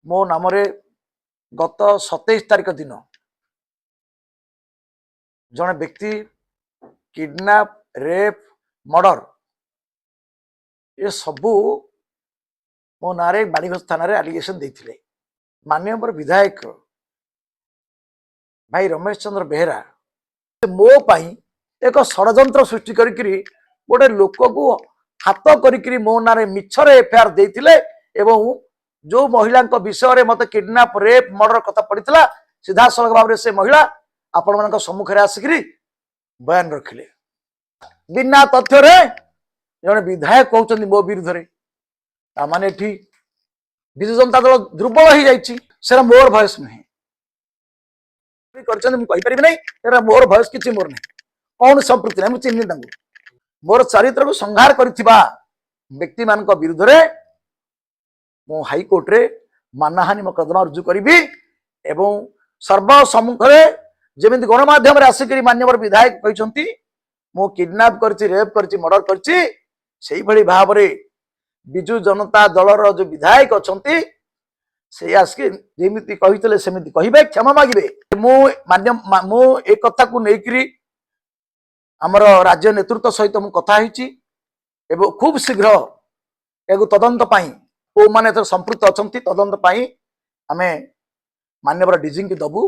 मो नाम गत 27 तारिख दिन जड़े व्यक्ति किडनैप रेप मर्डर ये सबू मो ना बाणीगंज थाना एलिगेशन देते माननीय विधायक भाई रमेश चंद्र बेहेरा मो पाई एक षड्यंत्र सृष्टि करी गोटे लोक को हाथ करी मो ना मिछर एफआईआर देते जो महिला विषय में मत किडनैप रेप मर्डर कथा पड़ा सीधा सड़क भाव में से महिला आपण मान सम्मुख आसिक बयान रखिले बिना तथ्य जड़े विधायक कहते मो विरुद्ध माने विजु जनता दल दुर्बल हो जाए मोर भयस नुहे नहीं मोर भयस किसी मोर नहीं कौन संपृक्ति नहीं चिन्ह मोर चरित्र को संहार कर व्यक्ति मान विरुद्ध मु हाईकोर्ट रे मानहानि मकदमा रुजु करी सर्वसम्मुख जमी गणमाध्यम आसिक मान्यवर विधायक कहते मु किडनैप करछि रेप करछि मर्डर करछि सेही भली भाव रे बिजु जनता दलर जो विधायक अछंती से आसिक जेमिति कहितले सेमिति कहिबे क्षमा मागिबे मु ए कथा को नेकरी हमर राज्य नेतृत्व सहित मु कथा हिची एवं खूब शीघ्र एगु तदंत पाई को माने संपृक्त अछंती तदंत पाई आमे मान्यवर डीजी की दबु